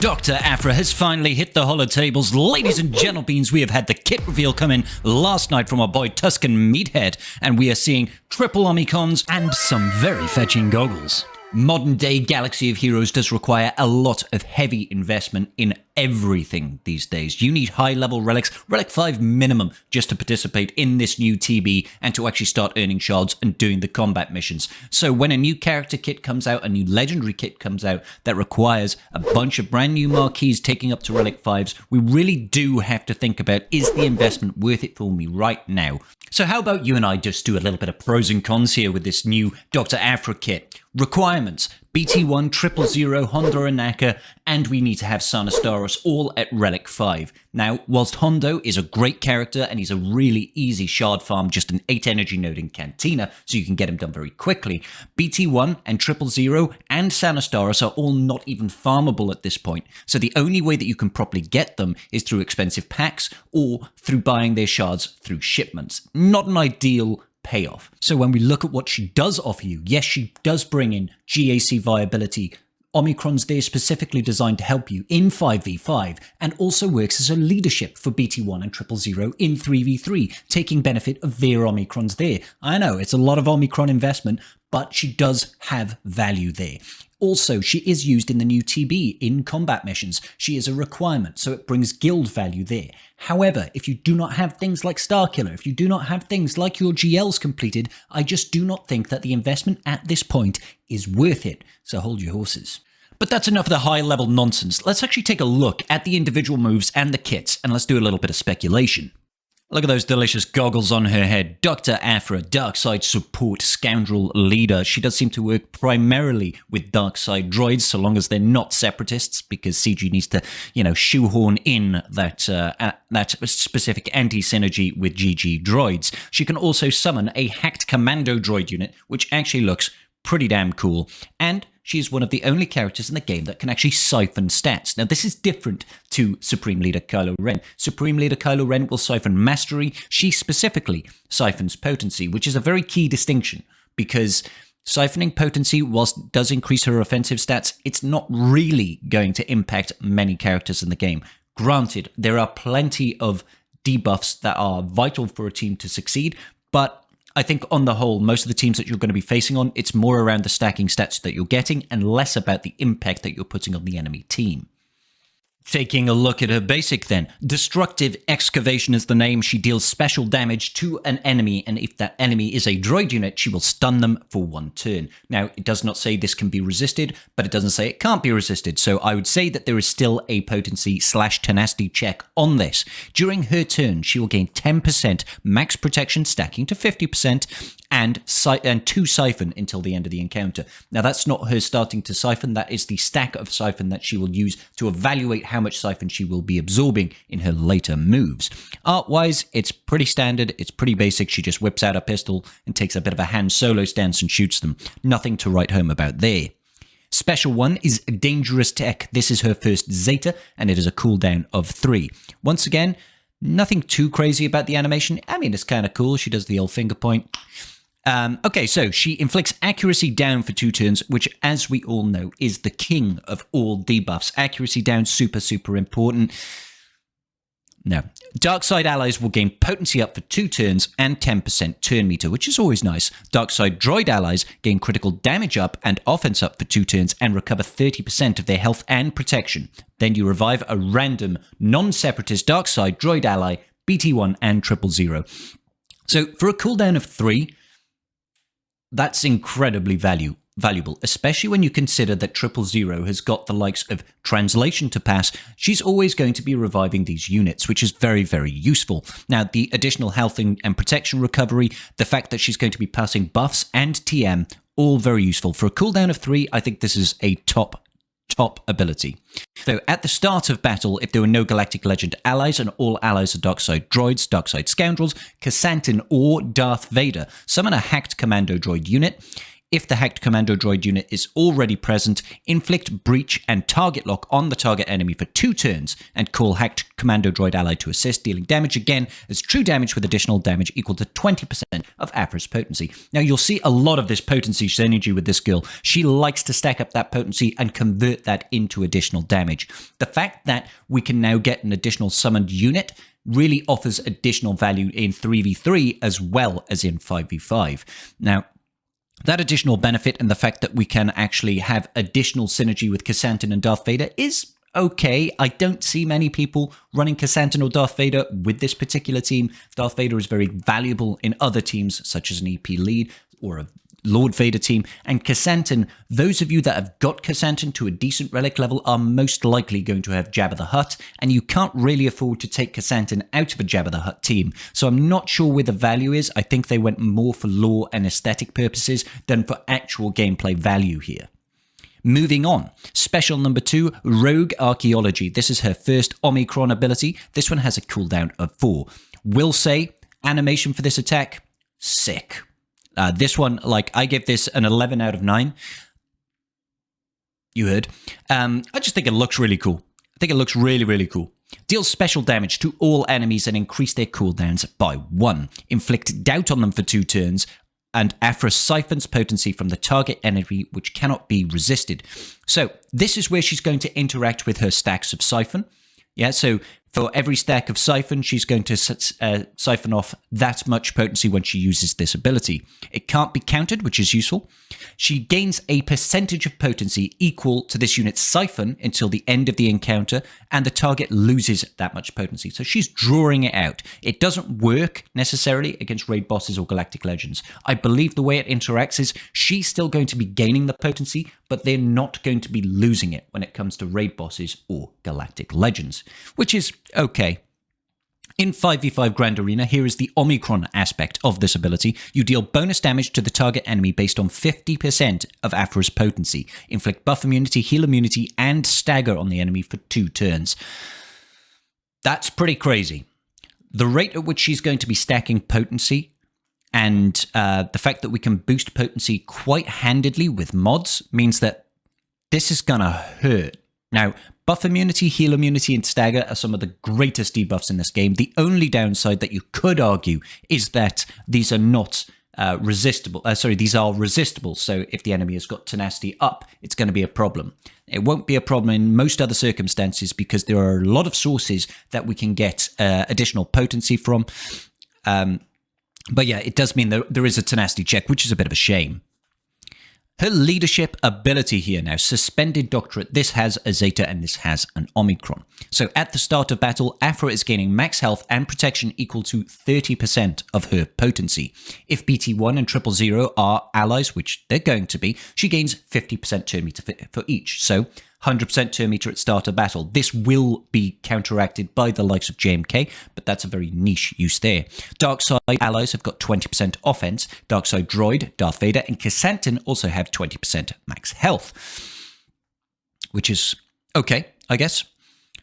Dr. Aphra has finally hit the holotables. Ladies and gentlemen, we have had the kit reveal come in last night from our boy Tuscan Meathead, and we are seeing triple Omicrons and some very fetching goggles. Modern day Galaxy of Heroes does require a lot of heavy investment in everything these days. You need high level relics, relic 5 minimum, just to participate in this new TB and to actually start earning shards and doing the combat missions. So when a new character kit comes out, a new legendary kit comes out that requires a bunch of brand new marquees taking up to relic 5s, we really do have to think about, is the investment worth it for me right now? So how about you and I just do a little bit of pros and cons here with this new Dr. Aphra kit. Requirements: BT1, 000, Hondo and Naka, and we need to have Sanastaros all at Relic 5. Now, whilst Hondo is a great character and he's a really easy shard farm, just an 8 energy node in Cantina, so you can get him done very quickly, BT1 and 000 and Sanastaros are all not even farmable at this point. So the only way that you can properly get them is through expensive packs or through buying their shards through shipments. Not an ideal payoff. So when we look at what she does offer you, yes, she does bring in GAC viability. Omicron's there specifically designed to help you in 5v5 and also works as a leadership for BT1 and 000 in 3v3, taking benefit of their Omicrons there. I know it's a lot of Omicron investment, but she does have value there. Also, she is used in the new TB in combat missions. She is a requirement, so it brings guild value there. However, if you do not have things like Starkiller, if you do not have things like your GLs completed, I just do not think that the investment at this point is worth it. So hold your horses. But that's enough of the high-level nonsense. Let's actually take a look at the individual moves and the kits, and let's do a little bit of speculation. Look at those delicious goggles on her head. Dr. Aphra, Darkside support, scoundrel leader. She does seem to work primarily with Darkside droids, so long as they're not separatists, because CG needs to, shoehorn in that specific anti-synergy with GG droids. She can also summon a hacked commando droid unit, which actually looks pretty damn cool. And she is one of the only characters in the game that can actually siphon stats. Now, this is different to Supreme Leader Kylo Ren. Supreme Leader Kylo Ren will siphon mastery. She specifically siphons potency, which is a very key distinction, because siphoning potency, whilst it does increase her offensive stats, it's not really going to impact many characters in the game. Granted, there are plenty of debuffs that are vital for a team to succeed, but I think on the whole, most of the teams that you're going to be facing on, it's more around the stacking stats that you're getting and less about the impact that you're putting on the enemy team. Taking a look at her basic then. Destructive Excavation is the name. She deals special damage to an enemy, and if that enemy is a droid unit, she will stun them for 1 turn. Now, it does not say this can be resisted, but it doesn't say it can't be resisted, so I would say that there is still a potency/tenacity check on this. During her turn, she will gain 10% max protection, stacking to 50%, and 2 siphon until the end of the encounter. Now, that's not her starting to siphon, that is the stack of siphon that she will use to evaluate how much siphon she will be absorbing in her later moves. Art-wise, it's pretty standard, it's pretty basic. She just whips out a pistol and takes a bit of a Han Solo stance and shoots them. Nothing to write home about there. Special one is Dangerous Tech. This is her first Zeta, and it is a cooldown of 3. Once again, nothing too crazy about the animation. I mean, it's kind of cool. She does the old finger point. Okay, so she inflicts accuracy down for 2 turns, which, as we all know, is the king of all debuffs. Accuracy down, super important. No. Darkside allies will gain potency up for 2 turns and 10% turn meter, which is always nice. Darkside droid allies gain critical damage up and offense up for 2 turns and recover 30% of their health and protection. Then you revive a random, non-separatist Darkside droid ally, BT1 and 000. So for a cooldown of 3, that's incredibly valuable, especially when you consider that 000 has got the likes of translation to pass. She's always going to be reviving these units, which is very, very useful. Now, the additional health and protection recovery, the fact that she's going to be passing buffs and TM, all very useful. For a cooldown of 3, I think this is a top ability. So at the start of battle, if there were no Galactic Legend allies and all allies are Darkside droids, Darkside scoundrels, Kassantan or Darth Vader, summon a hacked commando droid unit. If the hacked commando droid unit is already present, inflict breach and target lock on the target enemy for 2 turns and call hacked commando droid ally to assist, dealing damage again as true damage with additional damage equal to 20% of Aphra's potency. Now you'll see a lot of this potency synergy with this girl. She likes to stack up that potency and convert that into additional damage. The fact that we can now get an additional summoned unit really offers additional value in 3v3 as well as in 5v5. Now, that additional benefit and the fact that we can actually have additional synergy with Chrysanthemum and Darth Vader is okay. I don't see many people running Chrysanthemum or Darth Vader with this particular team. Darth Vader is very valuable in other teams, such as an EP lead or a Lord Vader team. And Chrysanthemum, those of you that have got Chrysanthemum to a decent relic level are most likely going to have Jabba the Hutt, and you can't really afford to take Chrysanthemum out of a Jabba the Hutt team. So I'm not sure where the value is. I think they went more for lore and aesthetic purposes than for actual gameplay value here. Moving on, special number 2, Rogue Archaeology. This is her first Omicron ability. This one has a cooldown of 4. Will say, animation for this attack, sick. This one, like, I give this an 11 out of 9. You heard. I just think it looks really cool. I think it looks really, really cool. Deals special damage to all enemies and increase their cooldowns by 1. Inflict doubt on them for 2 turns. And Aphra siphons potency from the target enemy, which cannot be resisted. So this is where she's going to interact with her stacks of siphon. Yeah, so for every stack of siphon, she's going to siphon off that much potency when she uses this ability. It can't be countered, which is useful. She gains a percentage of potency equal to this unit's siphon until the end of the encounter, and the target loses that much potency. So she's drawing it out. It doesn't work necessarily against raid bosses or galactic legends. I believe the way it interacts is she's still going to be gaining the potency, but they're not going to be losing it when it comes to raid bosses or galactic legends, which is okay. In 5v5 Grand Arena, here is the Omicron aspect of this ability. You deal bonus damage to the target enemy based on 50% of Aphra's potency. Inflict buff immunity, heal immunity, and stagger on the enemy for 2 turns. That's pretty crazy. The rate at which she's going to be stacking potency and the fact that we can boost potency quite handedly with mods means that this is going to hurt. Now, buff immunity, heal immunity, and stagger are some of the greatest debuffs in this game. The only downside that you could argue is that these are not resistible. These are resistible. So if the enemy has got tenacity up, it's going to be a problem. It won't be a problem in most other circumstances because there are a lot of sources that we can get additional potency from. But yeah, it does mean there is a tenacity check, which is a bit of a shame. Her leadership ability here now, Suspended Doctorate. This has a Zeta and this has an Omicron. So at the start of battle, Aphra is gaining max health and protection equal to 30% of her potency. If BT1 and 000 are allies, which they're going to be, she gains 50% turn meter for each. So 100% turn meter at start of battle. This will be counteracted by the likes of JMK, but that's a very niche use there. Dark side allies have got 20% offense. Dark side droid, Darth Vader, and Chrysanthemum also have 20% max health, which is okay, I guess.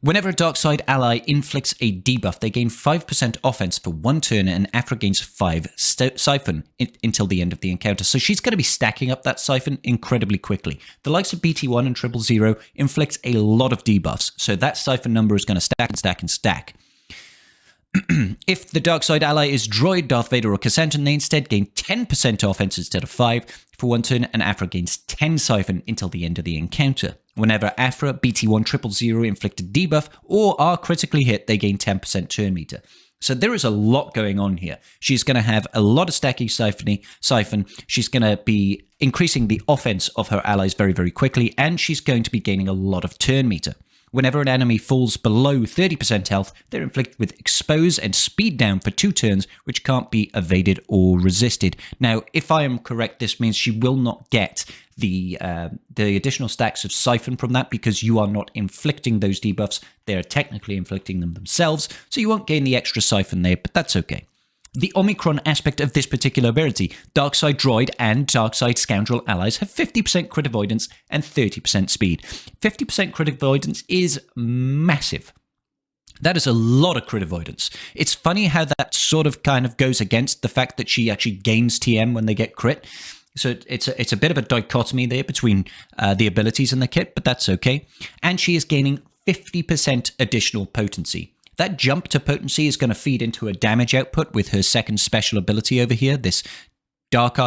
Whenever a dark side ally inflicts a debuff, they gain 5% offense for 1 turn, and Aphra gains 5 siphon until the end of the encounter. So she's going to be stacking up that siphon incredibly quickly. The likes of BT1 and 000 inflict a lot of debuffs, so that siphon number is going to stack and stack and stack. If the dark side ally is droid, Darth Vader, or Chrysanthemum, they instead gain 10% offense instead of 5 for 1 turn, and Aphra gains 10 siphon until the end of the encounter. Whenever Aphra, BT1, 000 inflict a debuff or are critically hit, they gain 10% turn meter. So there is a lot going on here. She's going to have a lot of stacking siphon. She's going to be increasing the offense of her allies very, very quickly, and she's going to be gaining a lot of turn meter. Whenever an enemy falls below 30% health, they're inflicted with expose and speed down for 2 turns, which can't be evaded or resisted. Now, if I am correct, this means she will not get the additional stacks of siphon from that because you are not inflicting those debuffs. They are technically inflicting them themselves, so you won't gain the extra siphon there, but that's okay. The Omicron aspect of this particular ability, Darkside Droid and Darkside Scoundrel allies have 50% crit avoidance and 30% speed. 50% crit avoidance is massive. That is a lot of crit avoidance. It's funny how that sort of kind of goes against the fact that she actually gains TM when they get crit. So it's a bit of a dichotomy there between the abilities in the kit, but that's okay. And she is gaining 50% additional potency. That jump to potency is going to feed into her damage output with her second special ability over here, this Rogue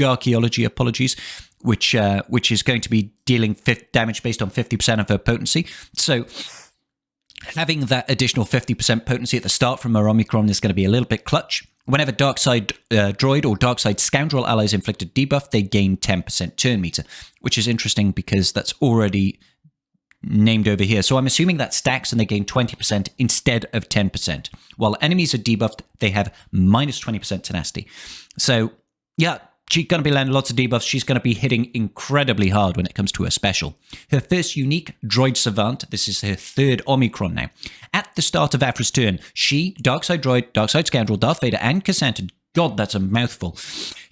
Archaeology, apologies, which is going to be dealing damage based on 50% of her potency. So having that additional 50% potency at the start from her Omicron is going to be a little bit clutch. Whenever Darkside Droid or Darkside Scoundrel allies inflict a debuff, they gain 10% turn meter, which is interesting because that's already named over here. So I'm assuming that stacks and they gain 20% instead of 10%. While enemies are debuffed, they have minus 20% tenacity. So yeah, she's going to be landing lots of debuffs. She's going to be hitting incredibly hard when it comes to her special. Her first unique, Droid Savant, this is her third Omicron now. At the start of Aphra's turn, she, Darkside Droid, Darkside Scoundrel, Darth Vader, and Cassandra, God, that's a mouthful,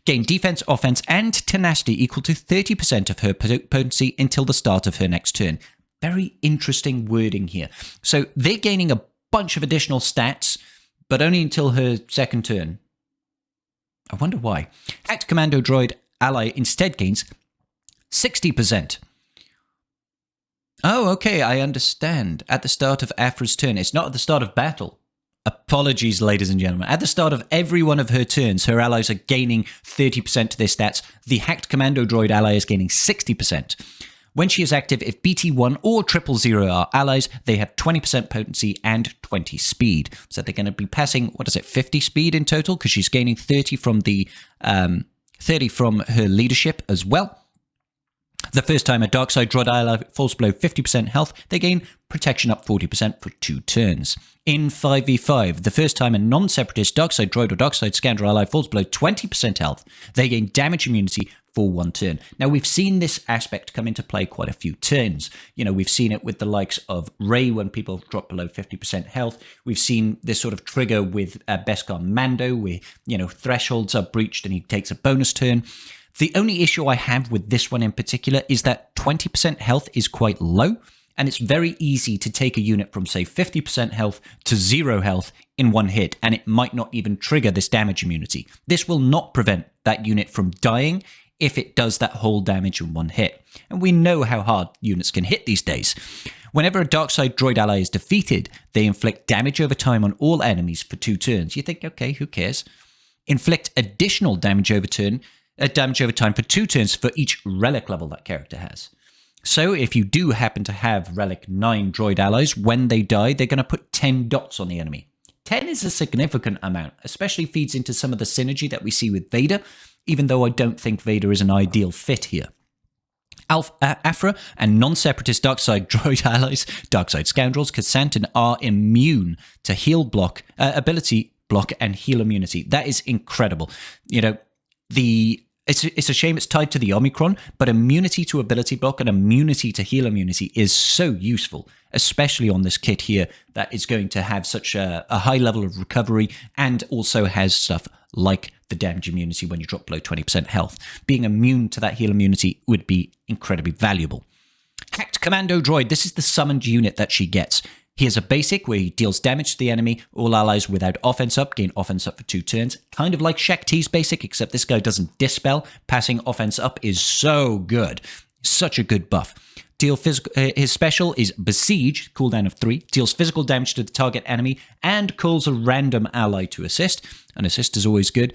gain defense, offense, and tenacity equal to 30% of her potency until the start of her next turn. Very interesting wording here. So they're gaining a bunch of additional stats, but only until her second turn. I wonder why. Hacked Commando Droid ally instead gains 60%. Oh, okay, I understand. At the start of Aphra's turn. It's not at the start of battle. Apologies, ladies and gentlemen. At the start of every one of her turns, her allies are gaining 30% to their stats. The Hacked Commando Droid ally is gaining 60%. When she is active, if BT1 or 000 are allies, they have 20% potency and 20 speed. So they're going to be passing, 50 speed in total? Because she's gaining 30 from the 30 from her leadership as well. The first time a Darkside Droid ally falls below 50% health, they gain protection up 40% for 2 turns. In 5v5, the first time a non-separatist Darkside Droid or Darkside Scoundrel ally falls below 20% health, they gain damage immunity for 1 turn. Now, we've seen this aspect come into play quite a few turns. You know, we've seen it with the likes of Rey when people drop below 50% health. We've seen this sort of trigger with Beskar Mando where, you know, thresholds are breached and he takes a bonus turn. The only issue I have with this one in particular is that 20% health is quite low, and it's very easy to take a unit from, say, 50% health to 0 health in one hit, and it might not even trigger this damage immunity. This will not prevent that unit from dying if it does that whole damage in one hit. And we know how hard units can hit these days. Whenever a Darkside Droid ally is defeated, they inflict damage over time on all enemies for 2 turns. You think, okay, who cares? Inflict additional damage over time for 2 turns for each relic level that character has. So if you do happen to have relic 9 droid allies, when they die, they're going to put 10 dots on the enemy. 10 is a significant amount, especially feeds into some of the synergy that we see with Vader, even though I don't think Vader is an ideal fit here. Aphra and non-separatist Darkside Droid allies, Darkside Scoundrels, Cassandra are immune to heal block, ability block and heal immunity. That is incredible. You know, it's a shame it's tied to the Omicron, but immunity to ability block and immunity to heal immunity is so useful, especially on this kit here that is going to have such a high level of recovery and also has stuff like the damage immunity when you drop below 20% health. Being immune to that heal immunity would be incredibly valuable. Hacked Commando Droid, this is the summoned unit that she gets. He has a basic where he deals damage to the enemy. All allies without offense up gain offense up for 2 turns. Kind of like Shaq T's basic, except this guy doesn't dispel. Passing offense up is so good. Such a good buff. His special is Besiege, cooldown of 3. Deals physical damage to the target enemy and calls a random ally to assist. An assist is always good.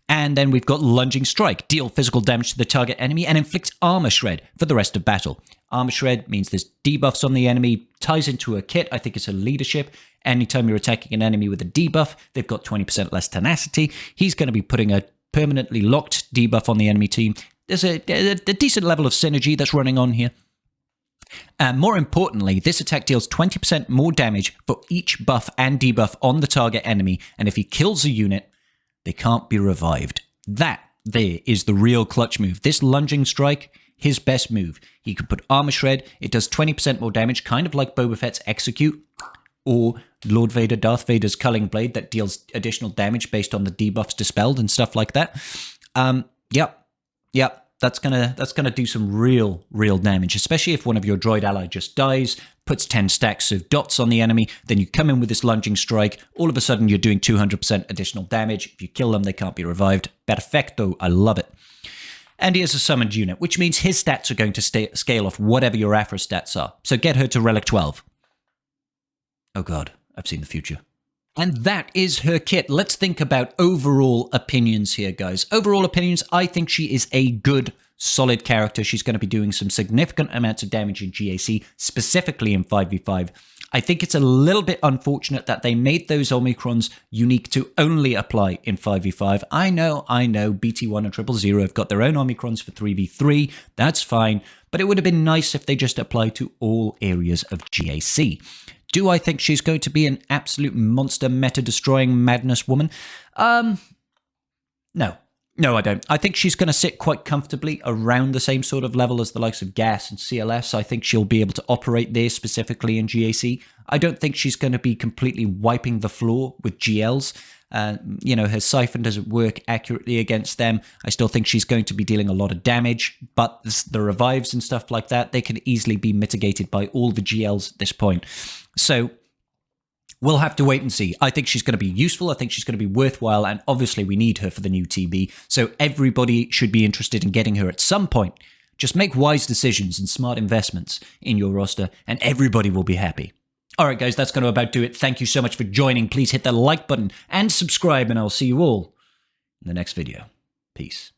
And then we've got Lunging Strike. Deal physical damage to the target enemy and inflicts Armor Shred for the rest of battle. Armor Shred means there's debuffs on the enemy, ties into a kit. I think it's a leadership. Anytime you're attacking an enemy with a debuff, they've got 20% less tenacity. He's going to be putting a permanently locked debuff on the enemy team. There's a decent level of synergy that's running on here. More importantly, this attack deals 20% more damage for each buff and debuff on the target enemy. And if he kills a unit, they can't be revived. That there is the real clutch move. This Lunging Strike, his best move. He can put Armor Shred. It does 20% more damage, kind of like Boba Fett's Execute or Darth Vader's Culling Blade that deals additional damage based on the debuffs dispelled and stuff like that. Yep. That's gonna do some real damage, especially if one of your droid ally just dies, puts 10 stacks of dots on the enemy, then you come in with this Lunging Strike, all of a sudden you're doing 200% additional damage. If you kill them, they can't be revived. Perfecto, I love it. And he is a summoned unit, which means his stats are going to scale off whatever your Aphra stats are. So get her to Relic 12. Oh god, I've seen the future. And that is her kit. Let's think about overall opinions here, guys. Overall opinions, I think she is a good, solid character. She's going to be doing some significant amounts of damage in GAC, specifically in 5v5. I think it's a little bit unfortunate that they made those Omicrons unique to only apply in 5v5. I know, BT1 and 000 have got their own Omicrons for 3v3. That's fine. But it would have been nice if they just applied to all areas of GAC. Do I think she's going to be an absolute monster meta-destroying madness woman? No. No, I don't. I think she's going to sit quite comfortably around the same sort of level as the likes of Gas and CLS. I think she'll be able to operate there specifically in GAC. I don't think she's going to be completely wiping the floor with GLs. Her Siphon doesn't work accurately against them. I still think she's going to be dealing a lot of damage, but the revives and stuff like that, they can easily be mitigated by all the GLs at this point. So we'll have to wait and see. I think she's going to be useful. I think she's going to be worthwhile. And obviously we need her for the new TB. So everybody should be interested in getting her at some point. Just make wise decisions and smart investments in your roster and everybody will be happy. All right, guys, that's going to about do it. Thank you so much for joining. Please hit the like button and subscribe and I'll see you all in the next video. Peace.